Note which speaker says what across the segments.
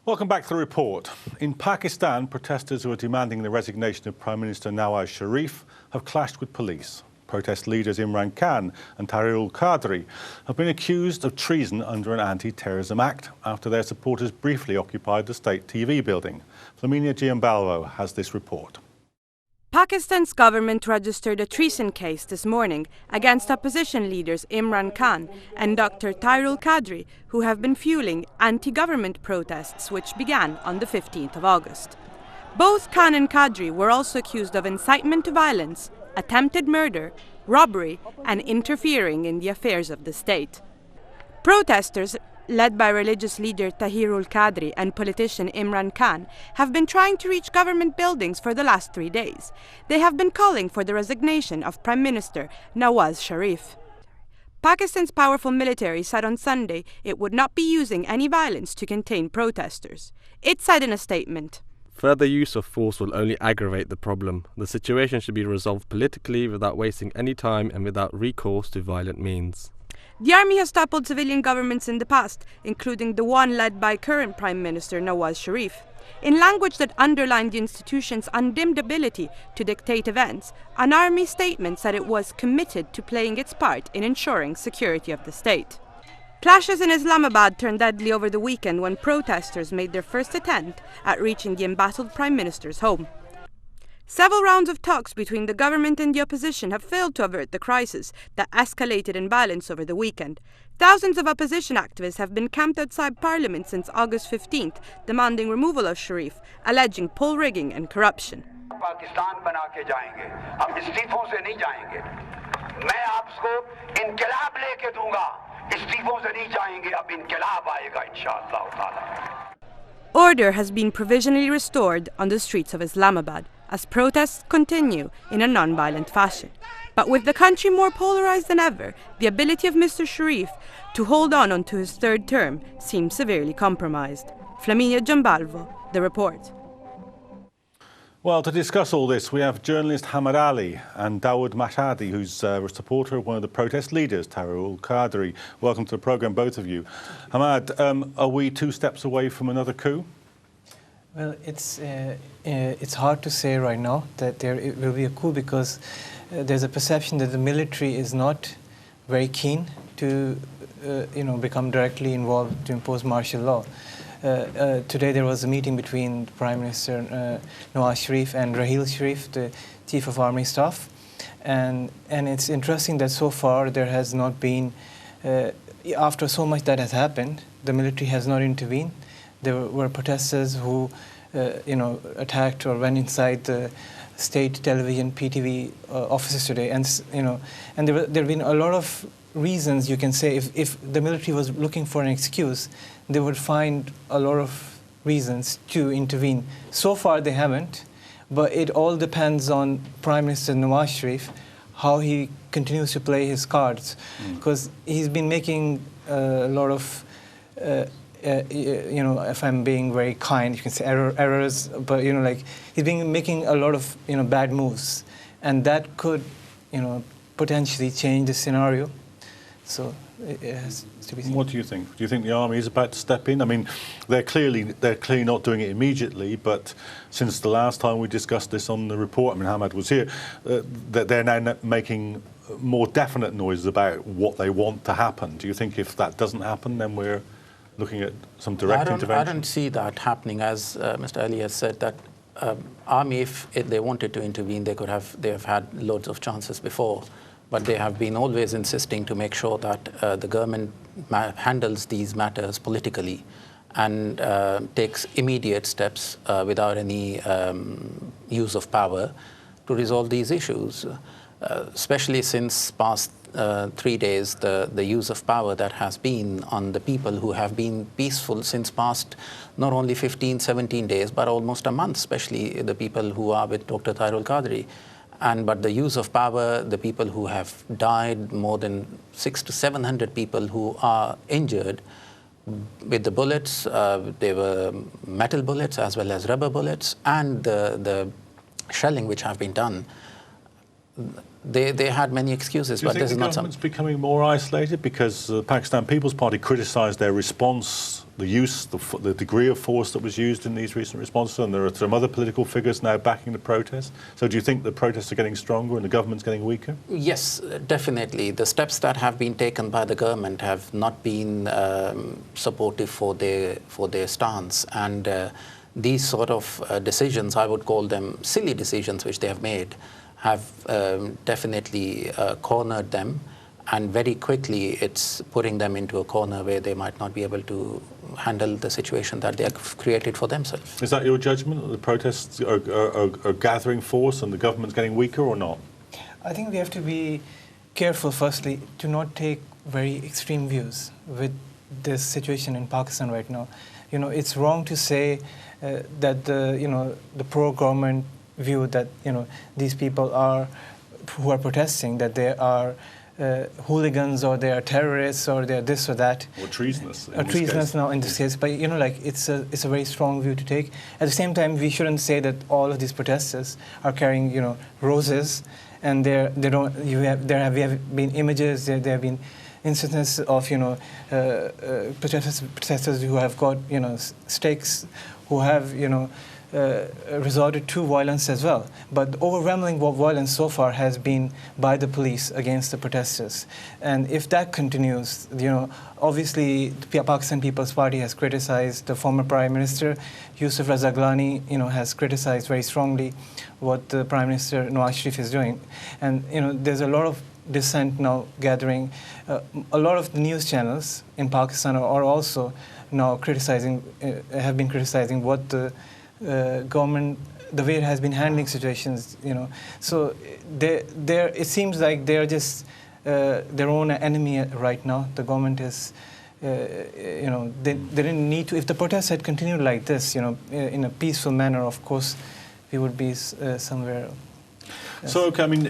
Speaker 1: Welcome back to the report. In Pakistan, protesters who are demanding the resignation of Prime Minister Nawaz Sharif have clashed with police. Protest leaders Imran Khan and Tahir-ul-Qadri have been accused of treason under an anti-terrorism act after their supporters briefly occupied the state TV building. Flaminia Giambalvo has this report.
Speaker 2: Pakistan's government registered a treason case this morning against opposition leaders Imran Khan and Dr. Tahir-ul-Qadri, who have been fueling anti-government protests which began on the 15th of August. Both Khan and Qadri were also accused of incitement to violence, attempted murder, robbery, and interfering in the affairs of the state. Protesters, led by religious leader Tahir-ul-Qadri and politician Imran Khan, have been trying to reach government buildings for the last 3 days. They have been calling for the resignation of Prime Minister Nawaz Sharif. Pakistan's powerful military said on Sunday it would not be using any violence to contain protesters. It said in a statement,
Speaker 3: "Further use of force will only aggravate the problem. The situation should be resolved politically without wasting any time and without recourse to violent means."
Speaker 2: The army has toppled civilian governments in the past, including the one led by current Prime Minister Nawaz Sharif. In language that underlined the institution's undimmed ability to dictate events, an army statement said it was committed to playing its part in ensuring security of the state. Clashes in Islamabad turned deadly over the weekend when protesters made their first attempt at reaching the embattled Prime Minister's home. Several rounds of talks between the government and the opposition have failed to avert the crisis that escalated in violence over the weekend. Thousands of opposition activists have been camped outside Parliament since August 15th, demanding removal of Sharif, alleging poll rigging and corruption.
Speaker 4: Pakistan बना के जाएंगे, अब इस्तीफों से नहीं जाएंगे। मैं आपको इनकलाब लेके दूंगा, इस्तीफों से नहीं जाएंगे, अब इनकलाब आएगा इंशाअल्लाह ताला.
Speaker 2: Order has been provisionally restored on the streets of Islamabad as protests continue in a non-violent fashion. But with the country more polarized than ever, the ability of Mr. Sharif to hold on onto his third term seems severely compromised. Flaminia Giambalvo, The Report.
Speaker 1: Well, to discuss all this, we have journalist Hamad Ali and Dawood who's a supporter of one of the protest leaders, Tahir-ul-Qadri. Welcome to the programme, both of you. Hamad, are we 2 steps away from another coup?
Speaker 5: Well, it's hard to say right now that there will be a coup because there's a perception that the military is not very keen to, become directly involved to impose martial law. Today there was a meeting between Prime Minister Nawaz Sharif and Raheel Sharif, the Chief of Army Staff, and it's interesting that so far there has not been, after so much that has happened, the military has not intervened. There were protesters who, attacked or went inside the state television PTV offices today, and there have been a lot of reasons you can say if the military was looking for an excuse, they would find a lot of reasons to intervene. So far they haven't, but it all depends on Prime Minister Nawaz Sharif, how he continues to play his cards, because he's been making a lot of, if I'm being very kind, you can say errors, but he's been making a lot of bad moves, and that could potentially change the scenario. So it has to be seen.
Speaker 1: What do you think? Do you think the army is about to step in? I mean, they're clearly not doing it immediately, but since the last time we discussed this on the report, I mean, Hamad was here, that they're now making more definite noises about what they want to happen. Do you think if that doesn't happen, then we're looking at some direct intervention?
Speaker 6: I don't see that happening. As Mr. Ali has said, that army, if they wanted to intervene, they have had loads of chances before. But they have been always insisting to make sure that the government handles these matters politically and takes immediate steps without any use of power to resolve these issues. Especially since past 3 days, the use of power that has been on the people who have been peaceful since past not only 15, 17 days, but almost a month, especially the people who are with Dr. Tahir-ul-Qadri. But the use of power, the people who have died, more than 600 to 700 people who are injured with the bullets, they were metal bullets as well as rubber bullets, and the shelling which have been done. They had many excuses,
Speaker 1: but
Speaker 6: this is not something.
Speaker 1: Do you think the government's becoming more isolated because the Pakistan People's Party criticised their response, the use, the degree of force that was used in these recent responses, and there are some other political figures now backing the protests? So do you think the protests are getting stronger and the government's getting weaker?
Speaker 6: Yes, definitely. The steps that have been taken by the government have not been supportive for their stance, and these sort of decisions, I would call them silly decisions which they have made, have definitely cornered them, and very quickly it's putting them into a corner where they might not be able to handle the situation that they have created for themselves.
Speaker 1: Is that your judgment, that the protests are gathering force and the government's getting weaker, or not?
Speaker 5: I think we have to be careful, firstly, to not take very extreme views with this situation in Pakistan right now. You know, it's wrong to say that the pro-government view that these people who are protesting, that they are hooligans or they are terrorists or they are this or that.
Speaker 1: Or treasonous.
Speaker 5: Or treasonous now in this case. But it's a very strong view to take. At the same time, we shouldn't say that all of these protesters are carrying roses, and there have been images, there have been instances of protesters who have got stakes, who have resorted to violence as well. But the overwhelming violence so far has been by the police against the protesters. And if that continues, obviously the Pakistan People's Party has criticized the former Prime Minister. Yusuf Raza Gilani, has criticized very strongly what the Prime Minister Nawaz Sharif is doing. And, there's a lot of dissent now gathering. A lot of the news channels in Pakistan are also now have been criticizing what the government, the way it has been handling situations, So it seems like they're just their own enemy right now. The government is, they didn't need to. If the protests had continued like this, in a peaceful manner, of course, we would be somewhere. Yes.
Speaker 1: So, okay, I mean,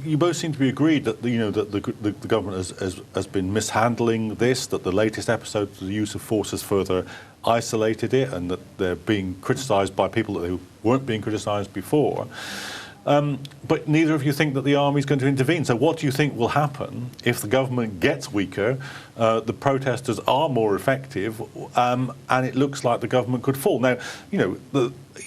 Speaker 1: you both seem to be agreed that that the government has been mishandling this. That the latest episodes of the use of force has further isolated it, and that they're being criticised by people who weren't being criticised before. But neither of you think that the army is going to intervene. So, what do you think will happen if the government gets weaker, the protesters are more effective, and it looks like the government could fall? Now,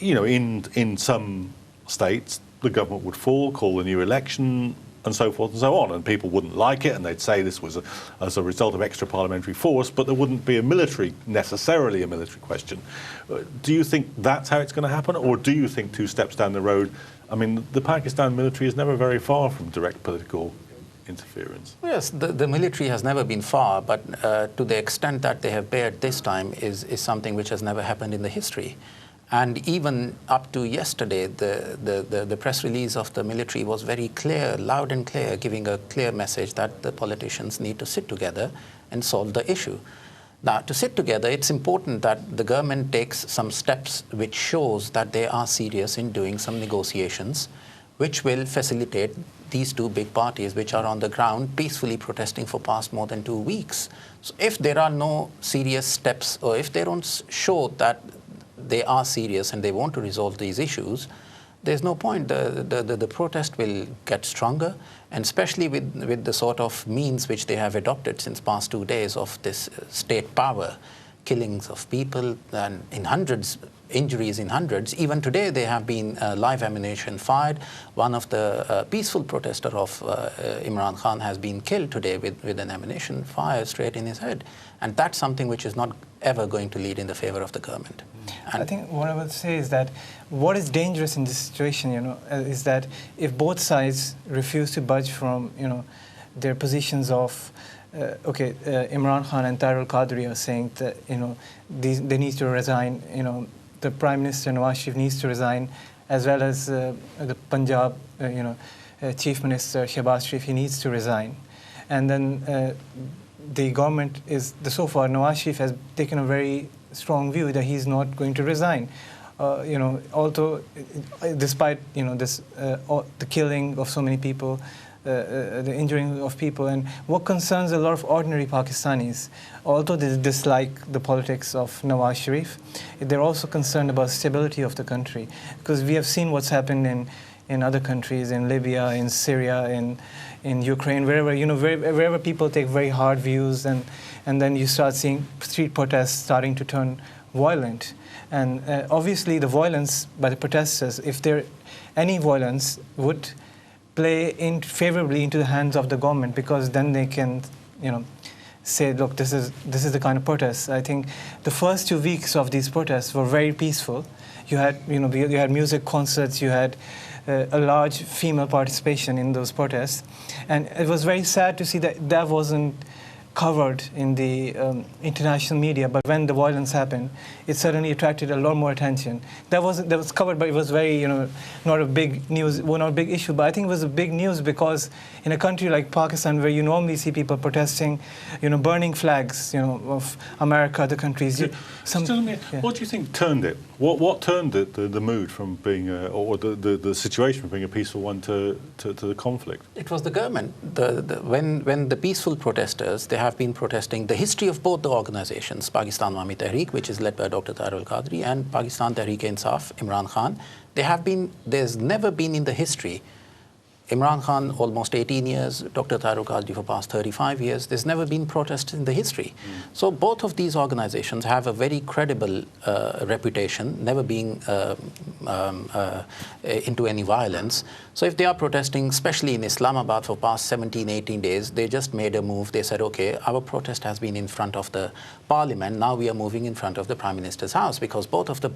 Speaker 1: in some states, the government would fall, call a new election, and so forth and so on, and people wouldn't like it, and they'd say this was as a result of extra parliamentary force, but there wouldn't be necessarily a military question. Do you think that's how it's going to happen, or do you think 2 steps down the road? I mean, the Pakistan military is never very far from direct political interference.
Speaker 6: Yes, the military has never been far, but to the extent that they have bared this time is something which has never happened in the history. And even up to yesterday, the press release of the military was very clear, loud and clear, giving a clear message that the politicians need to sit together and solve the issue. Now, to sit together, it's important that the government takes some steps which shows that they are serious in doing some negotiations, which will facilitate these 2 big parties which are on the ground peacefully protesting for past more than 2 weeks. So if there are no serious steps, or if they don't show that they are serious and they want to resolve these issues, there's no point. The protest will get stronger, and especially with the sort of means which they have adopted since past 2 days of this state power, killings of people and in hundreds, injuries in hundreds. Even today there have been live ammunition fired. One of the peaceful protester of Imran Khan has been killed today with an ammunition fire straight in his head. And that's something which is not ever going to lead in the favor of the government.
Speaker 5: And I think what I would say is that what is dangerous in this situation, is that if both sides refuse to budge from, their positions of, Imran Khan and Tahir-ul-Qadri are saying that, they need to resign, the Prime Minister Nawaz Sharif needs to resign, as well as the Punjab, Chief Minister Shehbaz Sharif, he needs to resign. And then the government so far, Nawaz Sharif has taken a very strong view that he's not going to resign. Although, despite, the killing of so many people, the injuring of people, and what concerns a lot of ordinary Pakistanis, although they dislike the politics of Nawaz Sharif, they're also concerned about stability of the country, because we have seen what's happened in in other countries, in Libya, in Syria, in Ukraine, wherever, wherever people take very hard views, and then you start seeing street protests starting to turn violent. And obviously the violence by the protesters, if there any violence, would play favorably into the hands of the government, because then they can, say, look, this is the kind of protests. I think the first 2 weeks of these protests were very peaceful. You had, you had music concerts, you had a large female participation in those protests, and it was very sad to see that wasn't covered in the international media. But when the violence happened, it suddenly attracted a lot more attention. That was covered, but it was very, not a big news, not a big issue. But I think it was a big news because in a country like Pakistan, where you normally see people protesting, burning flags, of America, other countries.
Speaker 1: What do you think turned it? What turned the mood from being, or the situation from being a peaceful one to the conflict?
Speaker 6: It was the government. When the peaceful protesters, they have been protesting, the history of both the organizations, Pakistan Awami Tehreek, which is led by Dr. Tahir-ul-Qadri, and Pakistan Tehreek-e-Insaf, Imran Khan, there's never been in the history, Imran Khan almost 18 years, Dr. Tahir-ul-Qadri for past 35 years, there's never been protests in the history. So both of these organizations have a very credible reputation, never being into any violence. So if they are protesting, especially in Islamabad for past 17, 18 days, they just made a move. They said, okay, our protest has been in front of the parliament, now we are moving in front of the Prime Minister's house, because both of the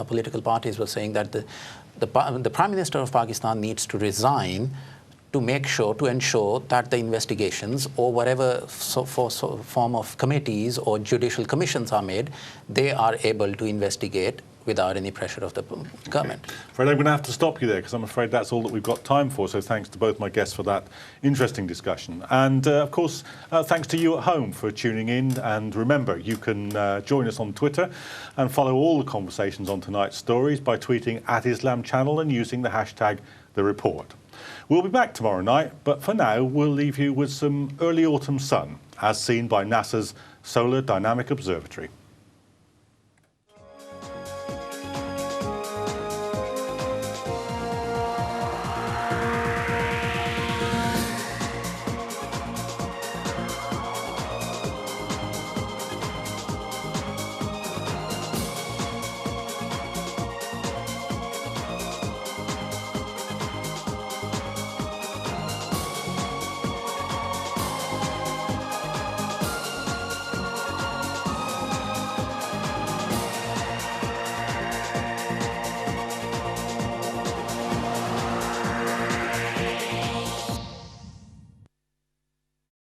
Speaker 6: political parties were saying that the Prime Minister of Pakistan needs to resign to ensure that the investigations or whatever form of committees or judicial commissions are made, they are able to investigate without any pressure of the government.
Speaker 1: Fred, I'm going to have to stop you there because I'm afraid that's all that we've got time for. So thanks to both my guests for that interesting discussion. And of course, thanks to you at home for tuning in. And remember, you can join us on Twitter and follow all the conversations on tonight's stories by tweeting @IslamChannel and using the hashtag #TheReport. We'll be back tomorrow night, but for now, we'll leave you with some early autumn sun, as seen by NASA's Solar Dynamic Observatory.